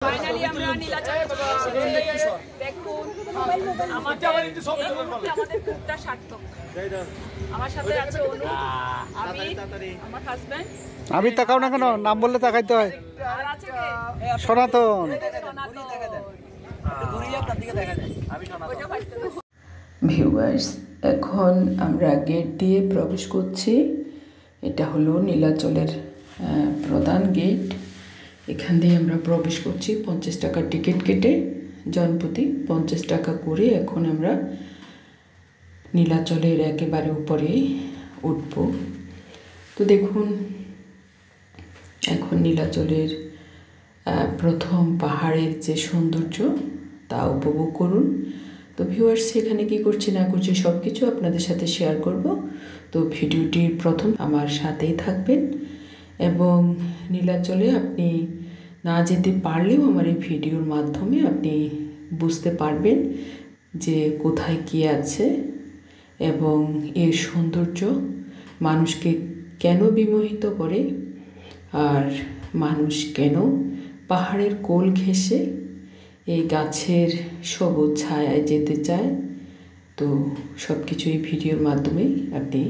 Finally আমরা নীলাচলে চলে এসেছি। দেখুন আমাদের ট্যুরটা সার্থক। আমার সাথে আছে অনু, আমার হাজবেন্ড। আমি তাকাও না কেন, নাম বললে তাকাইতে হয়। আর আছে সনাতন। ভিউয়ার্স, এখন আমরা গেট দিয়ে প্রবেশ করছি। এটা হলো নীলাচলের প্রধান গেট। এখান দিয়ে আমরা প্রবেশ করছি 50 টাকার টিকিট কেটে, জনপ্রতি 50 টাকা করে। এখন আমরা নীলাচলের একেবারে উপরে উঠব। তো দেখুন, এখন নীলাচলের প্রথম পাহাড়ের যে সৌন্দর্য তা উপভোগ করুন। তো ভিউয়ার্স, এখানে কি করছি না করছি সব কিছু আপনাদের সাথে শেয়ার করব। তো ভিডিওটির প্রথম আমার সাথেই থাকবেন, এবং নীলাচলে আপনি না যেতে পারলেও আমার এই ভিডিওর মাধ্যমে আপনি বুঝতে পারবেন যে কোথায় কী আছে এবং এর সৌন্দর্য মানুষকে কেন বিমোহিত করে, আর মানুষ কেন পাহাড়ের কোল ঘেঁষে এই গাছের সবুজ ছায়ায় যেতে চায়। তো সব কিছু এই ভিডিওর মাধ্যমে আপনি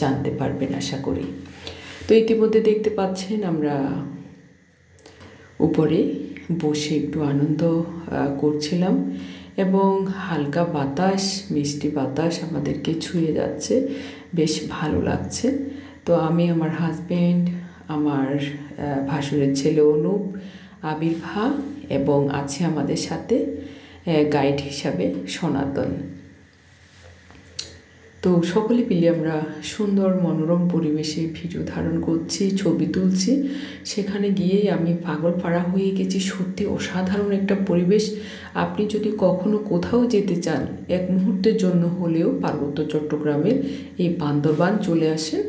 জানতে পারবেন আশা করি। তো ইতিমধ্যে দেখতে পাচ্ছেন আমরা উপরে বসে একটু আনন্দ করছিলাম, এবং হালকা বাতাস, মিষ্টি বাতাস আমাদেরকে ছুঁয়ে যাচ্ছে, বেশ ভালো লাগছে। তো আমি, আমার হাজব্যান্ড, আমার ভাসুরের ছেলে অনুপ, আবির্ভা, এবং আছে আমাদের সাথে গাইড হিসাবে সনাতন। তো সকলে মিলে আমরা সুন্দর মনোরম পরিবেশে ভিডিও ধারণ করছি, ছবি তুলছি। সেখানে গিয়েই আমি পাগল পাড়া হয়ে গেছি। সত্যি অসাধারণ একটা পরিবেশ। আপনি যদি কখনো কোথাও যেতে চান, এক মুহূর্তের জন্য হলেও পার্বত্য চট্টগ্রামের এই বান্দরবান চলে আসেন,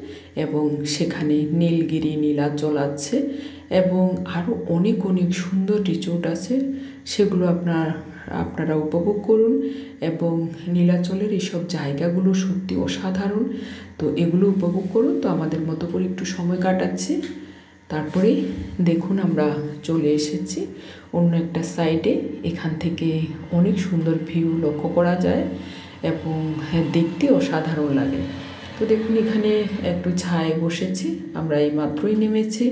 এবং সেখানে নীলগিরি, নীলাচল আছে, এবং আরও অনেক অনেক সুন্দর রিসোর্ট আছে। সেগুলো আপনারা উপভোগ করুন, এবং নীলাচলের এইসব জায়গাগুলো সত্যি অসাধারণ। তো এগুলো উপভোগ করুন। তো আমাদের মতো করে একটু সময় কাটাচ্ছি। তারপরে দেখুন আমরা চলে এসেছি অন্য একটা সাইডে। এখান থেকে অনেক সুন্দর ভিউ লক্ষ্য করা যায়, এবং দেখতে অসাধারণ লাগে। তো দেখুন, এখানে একটু ছায়ায় বসেছি। আমরা এই মাত্রই নেমেছি।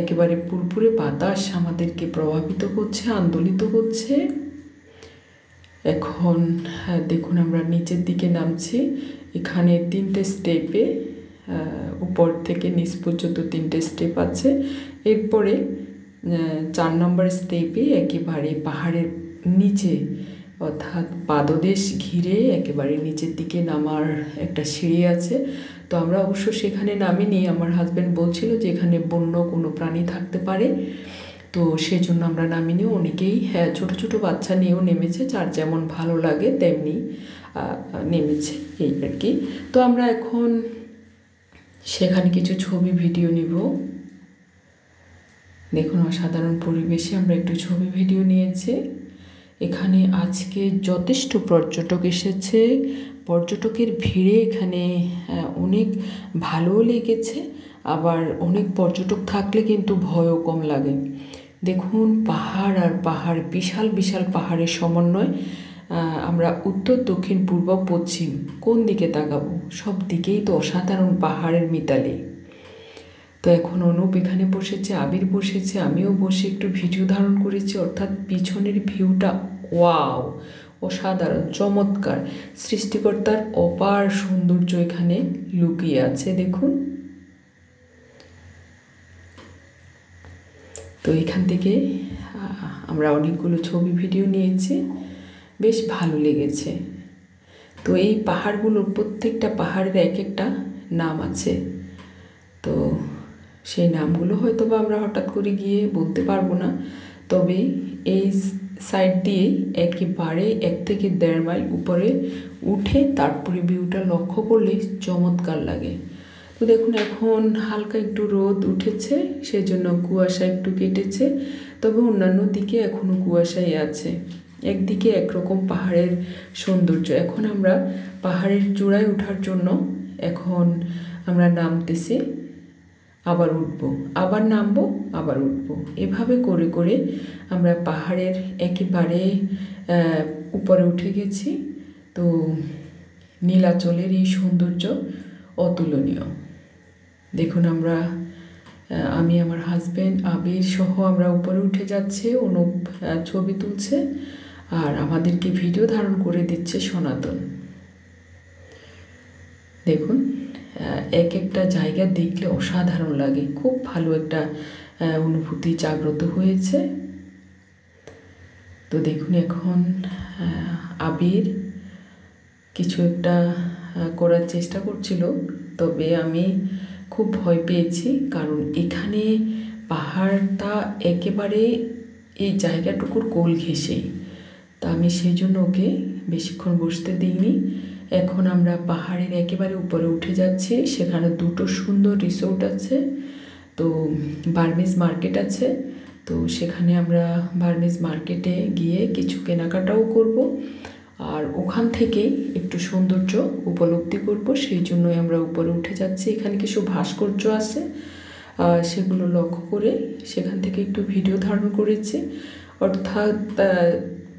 একেবারে পুরপুরে বাতাস আমাদেরকে প্রভাবিত করছে, আন্দোলিত করছে। এখন দেখুন আমরা নিচের দিকে নামছি। এখানে 3টে স্টেপে, উপর থেকে নিচ পর্যন্ত 3টে স্টেপ আছে। এরপরে 4 নম্বর স্টেপে একেবারে পাহাড়ের নিচে, অর্থাৎ পাদদেশ ঘিরে একেবারে নিচের দিকে নামার একটা সিঁড়ি আছে। তো আমরা অবশ্য সেখানে নামিনি। আমার হাজব্যান্ড বলছিল যে এখানে বন্য কোনো প্রাণী থাকতে পারে, তো সেই জন্য আমরা নামিনি। অনেকেই ছোট ছোট বাচ্চা নিয়েও নেমেছে, যার যেমন ভালো লাগে তেমনি নেমেছে, এই আর কি। তো আমরা এখন সেখানে কিছু ছবি ভিডিও নিব। দেখুন, অসাধারণ পরিবেশে আমরা একটু ছবি ভিডিও নিয়েছি। এখানে আজকে যথেষ্ট পর্যটক এসেছে। পর্যটকের ভিড়ে এখানে অনেক ভালোও লেগেছে, আবার অনেক পর্যটক থাকলে কিন্তু ভয়ও কম লাগে। দেখুন, পাহাড় আর পাহাড়, বিশাল বিশাল পাহাড়ের সমন্বয়। আমরা উত্তর, দক্ষিণ, পূর্ব, পশ্চিম কোন দিকে তাকাবো, সব দিকেই তো অসাধারণ পাহাড়ের মিতালি। তো এখন অনুপ এখানে বসেছে, আবির বসেছে, আমিও বসে একটু ভিডিও ধারণ করেছি। অর্থাৎ পিছনের ভিউটা ওয়াও, অসাধারণ, চমৎকার। সৃষ্টিকর্তার অপার সৌন্দর্য এখানে লুকিয়ে আছে। দেখুন, তো এখান থেকে আমরা অনেকগুলো ছবি ভিডিও নিয়েছি, বেশ ভালো লেগেছে। তো এই পাহাড়গুলোর প্রত্যেকটা পাহাড়ের এক একটা নাম আছে। তো সেই নামগুলো হয়তো বা আমরা হঠাৎ করে গিয়ে বলতে পারবো না, তবে এই সাইড দিয়ে একেবারে 1 থেকে 1.5 মাইল উপরে উঠে তারপরে ভিউটা লক্ষ্য করলে চমৎকার লাগে। তো দেখুন, এখন হালকা একটু রোদ উঠেছে, সেজন্য কুয়াশা একটু কেটেছে, তবে অন্যান্য দিকে এখনও কুয়াশাই আছে। একদিকে একরকম পাহাড়ের সৌন্দর্য। এখন আমরা পাহাড়ের চূড়ায় ওঠার জন্য এখন আমরা নামতেছি। আবার উঠব, আবার নামবো, আবার উঠব। এভাবে করে করে আমরা পাহাড়ের একেবারে উপরে উঠে গেছি। তো নীলাচলের এই সৌন্দর্য অতুলনীয়। দেখুন আমি আমার হাজব্যান্ড আবির সহ আমরা উপরে উঠে যাচ্ছি, অনুপ ছবি তুলছে আর আমাদেরকে ভিডিও ধারণ করে দিচ্ছে সনাতন। দেখুন এক একটা জায়গা দেখলে অসাধারণ লাগে, খুব ভালো একটা অনুভূতি জাগ্রত হয়েছে। তো দেখুন এখন আবির কিছু একটা করার চেষ্টা করছিল, তবে আমি খুব ভয় পেয়েছি, কারণ এখানে পাহাড়টা একেবারে এই জায়গাটুকুর কোল ঘেঁষেই। তা আমি সেই জন্য ওকে বেশিক্ষণ বসতে দিইনি। এখন আমরা পাহাড়ের একেবারে উপরে উঠে যাচ্ছি। সেখানে দুটো সুন্দর রিসোর্ট আছে, তো বার্মিজ মার্কেট আছে। তো সেখানে আমরা বার্মিজ মার্কেটে গিয়ে কিছু কেনাকাটাও করব, আর ওখান থেকে একটু সৌন্দর্য উপলব্ধি করব। সেই জন্যই আমরা উপরে উঠে যাচ্ছি। এখানে কিছু ভাস্কর্য আছে, সেগুলো লক্ষ্য করে সেখান থেকে একটু ভিডিও ধারণ করেছি। অর্থাৎ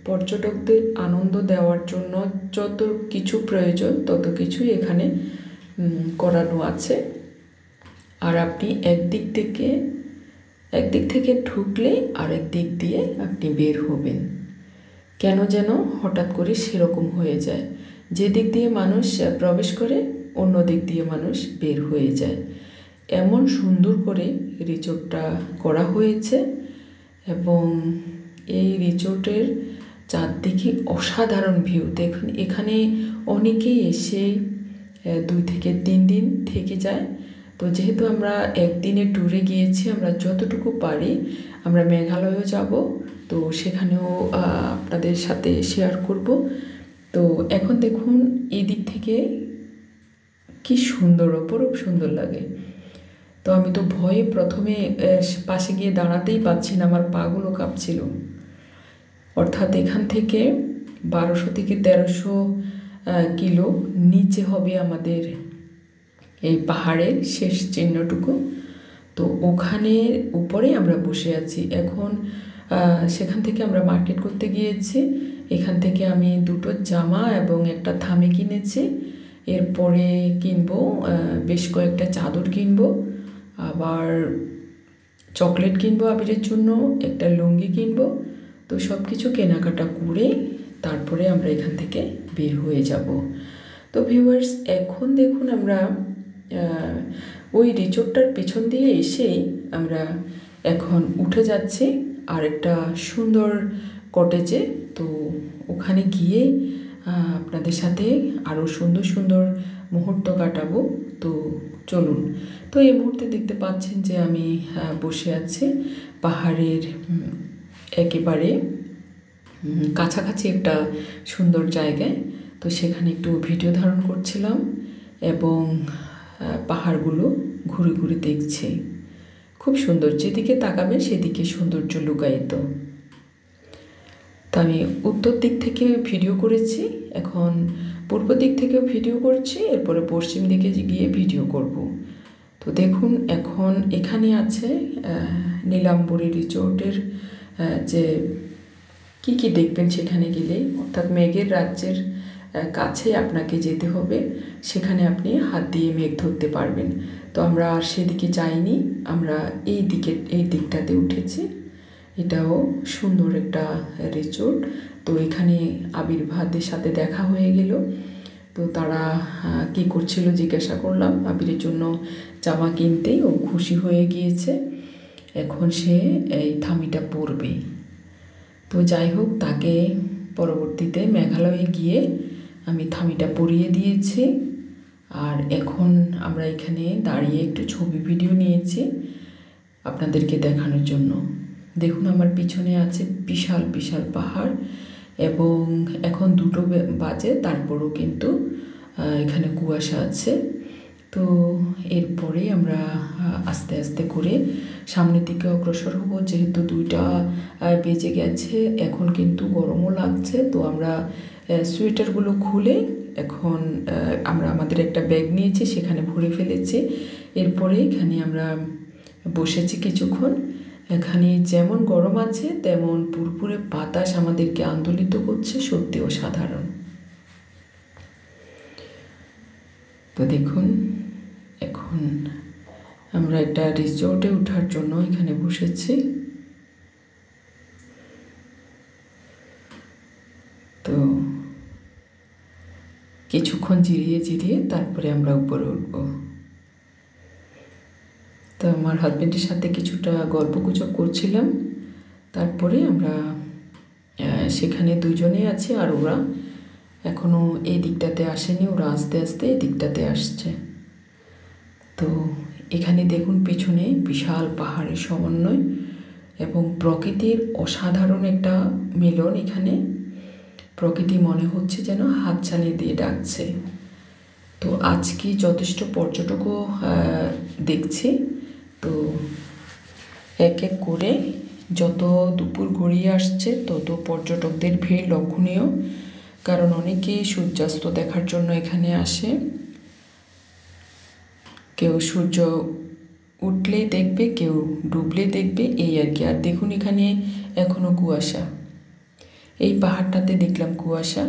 পর্যটকদের আনন্দ দেওয়ার জন্য যত কিছু প্রয়োজন তত কিছুই এখানে করানো আছে। আর আপনি একদিক থেকে ঢুকলে আরেক দিক দিয়ে আপনি বের হবেন। কেন যেন হঠাৎ করে সেরকম হয়ে যায়, যে দিক দিয়ে মানুষ প্রবেশ করে অন্য দিক দিয়ে মানুষ বের হয়ে যায়। এমন সুন্দর করে রিসোর্টটা করা হয়েছে, এবং এই রিসোর্টের চারদিকে অসাধারণ ভিউ। দেখুন এখানে অনেকেই এসে 2 থেকে 3 দিন থেকে যায়। তো যেহেতু আমরা একদিনের ট্যুরে গিয়েছি, আমরা যতটুকু পারি আমরা মেঘালয়ও যাব, তো সেখানেও আপনাদের সাথে শেয়ার করব। তো এখন দেখুন এই দিক থেকে কি সুন্দর, অপরূপ সুন্দর লাগে। তো আমি তো ভয়ে প্রথমে পাশে গিয়ে দাঁড়াতেই পারছি না, আমার পাগুলো কাঁপছিল। অর্থাৎ এখান থেকে 1200 থেকে 1300 কিলো নিচে হবে আমাদের এই পাহাড়ের শেষ চিহ্নটুকু। তো ওখানে উপরে আমরা বসে আছি এখন। সেখান থেকে আমরা মার্কেট করতে গিয়েছি। এখান থেকে আমি 2টো জামা এবং একটা থামি কিনেছি। এরপরে কিনবো বেশ কয়েকটা চাদর কিনবো, আবার চকলেট কিনবো আবিরের জন্য, একটা লুঙ্গি কিনবো। তো সব কিছু কেনাকাটা করে তারপরে আমরা এখান থেকে বের হয়ে যাব। তো ভিউয়ার্স, এখন দেখুন আমরা ওই রিসোর্টটার পেছন দিয়ে এসেই আমরা এখন উঠে যাচ্ছি আর একটা সুন্দর কটেজে। তো ওখানে গিয়ে আপনাদের সাথে আরও সুন্দর সুন্দর মুহূর্ত কাটাবো। তো চলুন। তো এই মুহূর্তে দেখতে পাচ্ছেন যে আমি বসে আছি পাহাড়ের একেবারে কাছাকাছি একটা সুন্দর জায়গায়। তো সেখানে একটু ভিডিও ধারণ করছিলাম এবং পাহাড়গুলো ঘুরে ঘুরে দেখছি। খুব সুন্দর, যেদিকে তাকাবে সেদিকে সৌন্দর্য লুকায়িত। তো আমি উত্তর দিক থেকে ভিডিও করেছি, এখন পূর্ব দিক থেকেও ভিডিও করছি, এরপরে পশ্চিম দিকে গিয়ে ভিডিও করব। তো দেখুন এখন এখানে আছে নীলাম্বরী রিসোর্টের যে কি দেখবেন সেখানে গেলে, অর্থাৎ মেঘের রাজ্যের কাছে আপনাকে যেতে হবে, সেখানে আপনি হাত দিয়ে মেঘ ধরতে পারবেন। তো আমরা আর সেদিকে যাইনি, আমরা এই দিকটাতে উঠেছি। এটাও সুন্দর একটা রিসোর্ট। তো এখানে আবির্ভাদের সাথে দেখা হয়ে গেল। তো তারা কি করছিল জিজ্ঞাসা করলাম, আবিরের জন্য জামা কিনতেই ও খুশি হয়ে গিয়েছে। এখন সে এই থামিটা পরবে। তো যাই হোক, তাকে পরবর্তীতে মেঘালয়ে গিয়ে আমি থামিটা পরিয়ে দিয়েছি। আর এখন আমরা এখানে দাঁড়িয়ে একটু ছবি ভিডিও নিয়েছি আপনাদেরকে দেখানোর জন্য। দেখুন আমার পিছনে আছে বিশাল বিশাল পাহাড়, এবং এখন 2টো বাজে, তারপরও কিন্তু এখানে কুয়াশা আছে। তো তো এরপরে আমরা আস্তে আস্তে করে সামনের দিকে অগ্রসর হব, যেহেতু 2টা বেজে গেছে, এখন কিন্তু গরমও লাগছে। তো আমরা সোয়েটারগুলো খুলে এখন আমরা আমাদের একটা ব্যাগ নিয়েছি, সেখানে ভরে ফেলেছি। এরপরে এখানে আমরা বসেছি কিছুক্ষণ। এখানে যেমন গরম আছে তেমন পুরপুরে বাতাস আমাদেরকে আন্দোলিত করছে, সত্যি অসাধারণ। তো দেখুন, এখন আমরা একটা রিসোর্টে ওঠার জন্য এখানে বসেছি। তো কিছুক্ষণ জিরিয়ে তারপরে আমরা উপরে উঠব। তো আমার হাজবেন্ডের সাথে কিছুটা গল্পগুজব করছিলাম। তারপরে আমরা সেখানে 2জনে আছি, আর ওরা এখনও এই দিকটাতে আসেনি, ওরা আস্তে আস্তে এই দিকটাতে আসছে। তো এখানে দেখুন পিছনে বিশাল পাহাড়ের সমন্বয় এবং প্রকৃতির অসাধারণ একটা মিলন। এখানে প্রকৃতি মনে হচ্ছে যেন হাতছানি দিয়ে ডাকছে। তো আজকে যথেষ্ট পর্যটকও দেখছি। তো এক এক করে যত দুপুর গড়িয়ে আসছে তত পর্যটকদের ভিড় লক্ষণীয়, কারণ অনেকেই সূর্যাস্ত দেখার জন্য এখানে আসে। কেউ সূর্য উঠলেই দেখবে, কেউ ডুবলে দেখবে, এই আর কি। আর দেখুন এখানে এখনও কুয়াশা, এই পাহাড়টাতে দেখলাম কুয়াশা।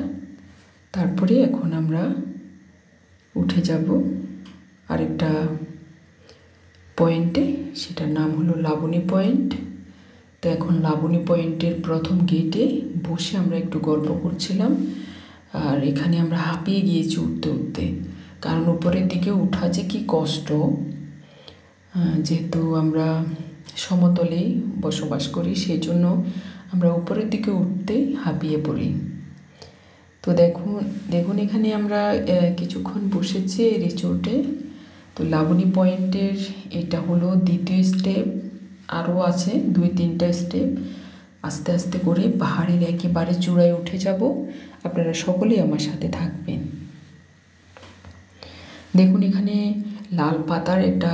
তারপরে এখন আমরা উঠে যাব আরেকটা পয়েন্টে, সেটার নাম হলো লাবণী পয়েন্ট। তো এখন লাবণী পয়েন্টের প্রথম গেটে বসে আমরা একটু গল্প করছিলাম, আর এখানে আমরা হাঁপিয়ে গিয়েছি উঠতে উঠতে, কারণ উপরের দিকে উঠা যে কি কষ্ট, যেহেতু আমরা সমতলেই বসবাস করি, সেই জন্য আমরা উপরের দিকে উঠতেই হাঁপিয়ে পড়ি। তো দেখুন এখানে আমরা কিছুক্ষণ বসেছি রিসোর্টে। তো লাবণী পয়েন্টের এটা হলো দ্বিতীয় স্টেপ, আরও আছে 2-3টা স্টেপ। আস্তে আস্তে করে পাহাড়ের একেবারে চূড়ায় উঠে যাব। আপনারা সকলেই আমার সাথে থাকবেন। দেখুন এখানে লাল পাতার একটা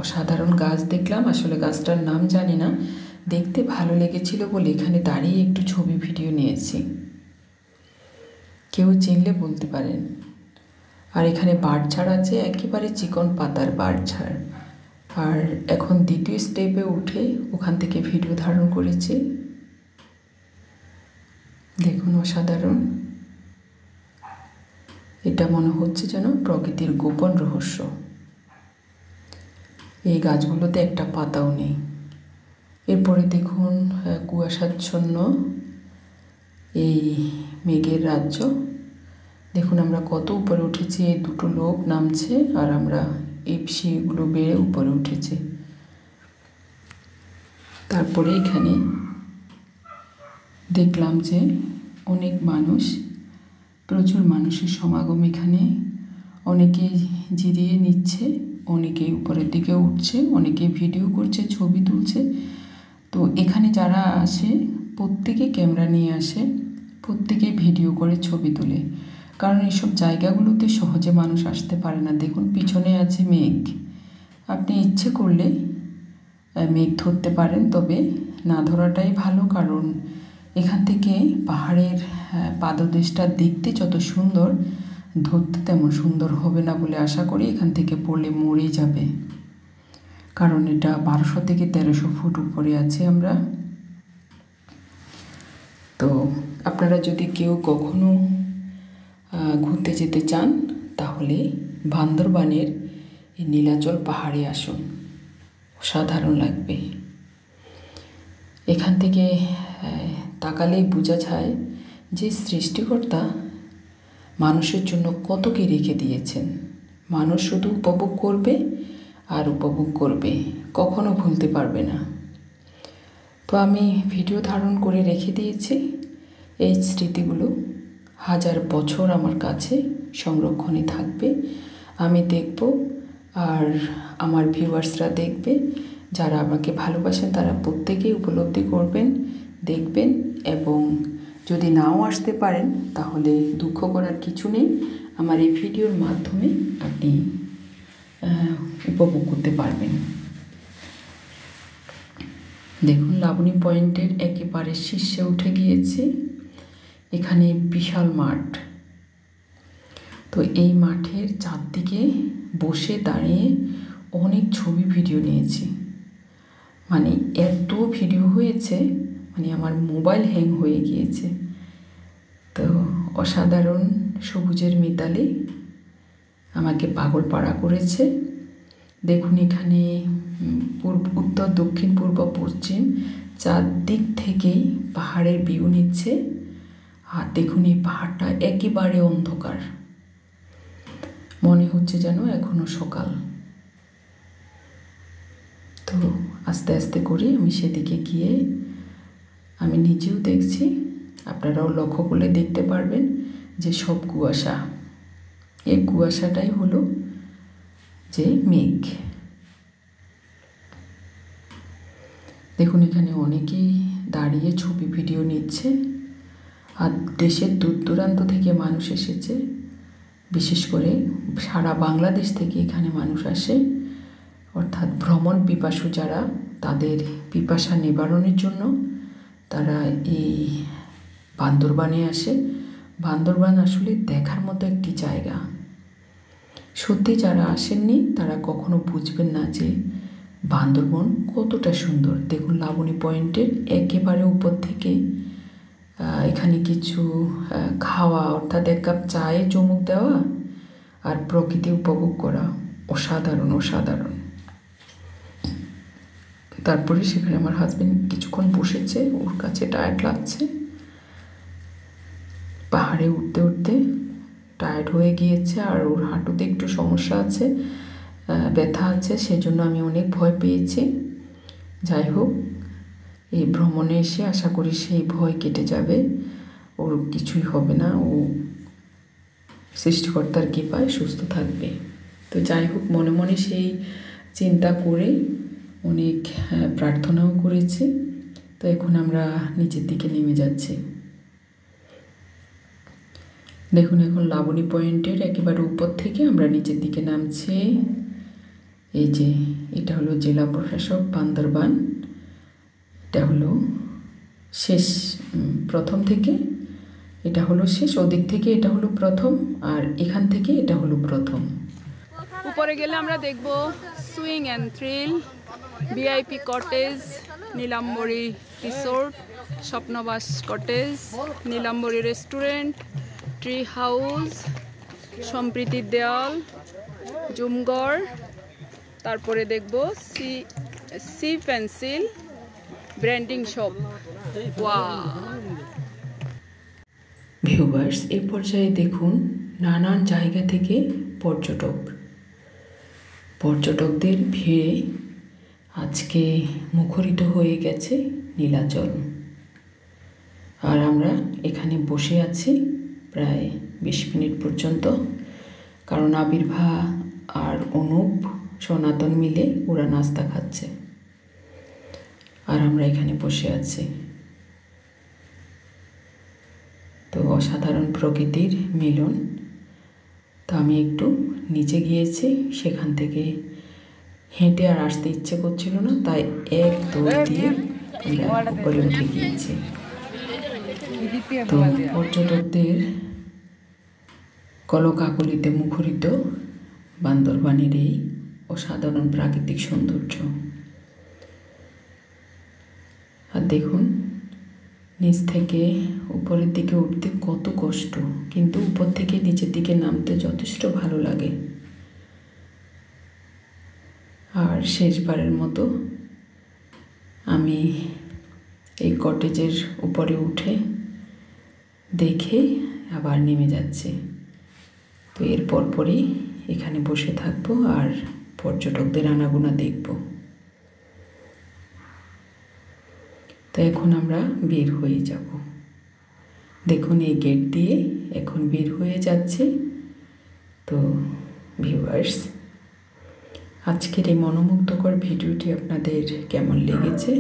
অসাধারণ গাছ দেখলাম, আসলে গাছটার নাম জানি না, দেখতে ভালো লেগেছিল বলে এখানে দাঁড়িয়ে একটু ছবি ভিডিও নিয়েছি, কেউ চিনলে বলতে পারেন। আর এখানে বাঁশঝাড় আছে, একেবারে চিকন পাতার বাঁশঝাড়। আর এখন দ্বিতীয় স্টেপে উঠে ওখান থেকে ভিডিও ধারণ করেছি। দেখুন অসাধারণ, এটা মনে হচ্ছে যেন প্রকৃতির গোপন রহস্য। এই গাছগুলোতে একটা পাতাও নেই। এরপরে দেখুন কুয়াশাচ্ছন্ন এই মেঘের রাজ্য। দেখুন আমরা কত উপরে উঠেছি, এই 2টো লোক নামছে আর আমরা এই সিঁড়িগুলো বেয়ে উপরে উঠেছি। তারপরে এখানে দেখলাম যে অনেক মানুষ, প্রচুর মানুষের সমাগম এখানে। অনেকেই জিরিয়ে নিচ্ছে, অনেকেই উপরের দিকে উঠছে, অনেকেই ভিডিও করছে, ছবি তুলছে। তো এখানে যারা আসে প্রত্যেকে ক্যামেরা নিয়ে আসে, প্রত্যেকেই ভিডিও করে ছবি তোলে, কারণ এইসব জায়গাগুলোতে সহজে মানুষ আসতে পারে না। দেখুন পিছনে আছে মেঘ, আপনি ইচ্ছে করলে মেঘ ধরতে পারেন, তবে না ধরাটাই ভালো, কারণ এখান থেকে পাহাড়ের পাদদেশটা দেখতে যত সুন্দর, ধরতে তেমন সুন্দর হবে না বলে আশা করি। এখান থেকে পড়লে মরেই যাবে, কারণ এটা 1200 থেকে 1300 ফুট উপরে আছে আমরা। তো আপনারা যদি কেউ কখনো ঘুরতে যেতে চান তাহলে বান্দরবানের এই নীলাচল পাহাড়ে আসুন, অসাধারণ লাগবে। এখান থেকে তাকালেই বোঝা যায় যে সৃষ্টিকর্তা মানুষের জন্য কত কি রেখে দিয়েছেন। মানুষ শুধু উপভোগ করবে আর উপভোগ করবে, কখনো ভুলতে পারবে না। তো আমি ভিডিও ধারণ করে রেখে দিয়েছি, এই স্মৃতিগুলো 1000 বছর আমার কাছে সংরক্ষণে থাকবে। আমি দেখব আর আমার ভিউয়ার্সরা দেখবে, যারা আমাকে ভালোবাসেন তারা প্রত্যেকেই উপলব্ধি করবেন, দেখবেন। এবং যদি নাও আসতে পারেন তাহলে দুঃখ করার কিছু নেই, আমার এই ভিডিওর মাধ্যমে আপনি উপভোগ করতে পারবেন। দেখুন লাবণী পয়েন্টের একেবারে শীর্ষে উঠে গিয়েছি। এখানে বিশাল মাঠ। তো এই মাঠের চারদিকে বসে দাঁড়িয়ে অনেক ছবি ভিডিও নিয়েছি। মানে এত ভিডিও হয়েছে, মানে আমার মোবাইল হ্যাং হয়ে গিয়েছে। তো অসাধারণ সবুজের মিতালি আমাকে পাগল পাড়া করেছে। দেখুন এখানে উত্তর, দক্ষিণ, পূর্ব, পশ্চিম চারদিক থেকেই পাহাড়ের ভিউ নিচ্ছে। আর দেখুন এই পাহাড়টা একেবারে অন্ধকার, মনে হচ্ছে যেন এখনো সকাল। তো আস্তে আস্তে করে আমি সেদিকে গিয়ে আমি নিজেও দেখছি, আপনারাও লক্ষ্য করলে দেখতে পারবেন যে সব কুয়াশা। এই কুয়াশাটাই হলো যে মেঘ। দেখুন এখানে অনেকেই দাঁড়িয়ে ছবি ভিডিও নিচ্ছে। আর দেশের দূর দূরান্ত থেকে মানুষ এসেছে, বিশেষ করে সারা বাংলাদেশ থেকে এখানে মানুষ আসে। অর্থাৎ ভ্রমণ পিপাসু যারা, তাদের পিপাসা নিবারণের জন্য তারা এই বান্দরবানে আসে। বান্দরবান আসলে দেখার মতো একটি জায়গা। সত্যি যারা আসেননি তারা কখনো বুঝবেন না যে বান্দরবন কতটা সুন্দর। দেখুন লাবণী পয়েন্টের একেবারে উপর থেকে এখানে কিছু খাওয়া, অর্থাৎ এক কাপ চায়ে চুমুক দেওয়া আর প্রকৃতি উপভোগ করা অসাধারণ অসাধারণ। তারপরে সেখানে আমার হাজবেন্ড কিছুক্ষণ বসেছে, ওর কাছে টায়ার্ড লাগছে। পাহাড়ে উঠতে উঠতে টায়ার্ড হয়ে গিয়েছে, আর ওর হাঁটুতে একটু সমস্যা আছে, ব্যথা আছে, সেজন্য আমি অনেক ভয় পেয়েছি। যাই হোক, এই ভ্রমণে এসে আশা করি সেই ভয় কেটে যাবে, ওর কিছুই হবে না, ও সৃষ্টিকর্তার কৃপায় সুস্থ থাকবে। তো যাই হোক, মনে মনে সেই চিন্তা করে অনেক প্রার্থনাও করেছি। তো এখন আমরা নিচের দিকে নেমে যাচ্ছি। দেখুন এখন লাবণী পয়েন্টের একেবারে উপর থেকে আমরা নিচের দিকে নামছি। এই যে এটা হলো জেলা প্রশাসক বান্দরবান। এটা হলো শেষ, প্রথম থেকে এটা হলো শেষ, ওদিক থেকে এটা হলো প্রথম, আর এখান থেকে এটা হলো প্রথম। উপরে গেলে আমরা দেখব swing and thrill, VIP cottage, Nilambari resort, Swapnabas cottage, Nilambari restaurant, tree house, সম্প্রীতির দেওয়াল, জুমগড়। তারপরে দেখব C pencil branding shop. Viewers, এই পর্যায়ে দেখুন নানান জায়গা থেকে পর্যটকদের ভিড়ে আজকে মুখরিত হয়ে গেছে নীলাচল। আর আমরা এখানে বসে আছি প্রায় 20 মিনিট পর্যন্ত, কারণ আবির্ভা আর অনুপ সনাতন মিলে ওরা নাস্তা খাচ্ছে, আর আমরা এখানে বসে আছি। তো অসাধারণ প্রকৃতির মিলন। তো আমি একটু নিচে গিয়েছি, সেখান থেকে হেঁটে আর আসতে ইচ্ছে করছিল না, তাই এক দৌড় দিয়ে উপরে উঠে গিয়েছি। তো পর্যটকদের কলকাকলিতে মুখরিত বান্দরবানের এই অসাধারণ প্রাকৃতিক সৌন্দর্য। আর দেখুন নিচ থেকে উপরের দিকে উঠতে কত কষ্ট, কিন্তু উপর থেকে নিচের দিকে নামতে যথেষ্ট ভালো লাগে। আর শেষবারের মতো আমি এই কটেজের উপরে উঠে দেখে আবার নেমে যাচ্ছি। তো এর পরপরই এখানে বসে থাকবো আর পর্যটকদের আনাগোনা দেখব। তো এখন আমরা বের হয়ে যাব। দেখুন এই গেট দিয়ে এখন বের হয়ে যাচ্ছে। তো ভিউয়ার্স, আজকের এই মনোমুগ্ধকর ভিডিওটি আপনাদের কেমন লেগেছে?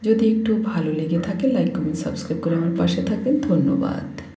যদি একটু ভালো লেগে থাকে লাইক কমেন্ট সাবস্ক্রাইব করে আমার পাশে থাকবেন। ধন্যবাদ।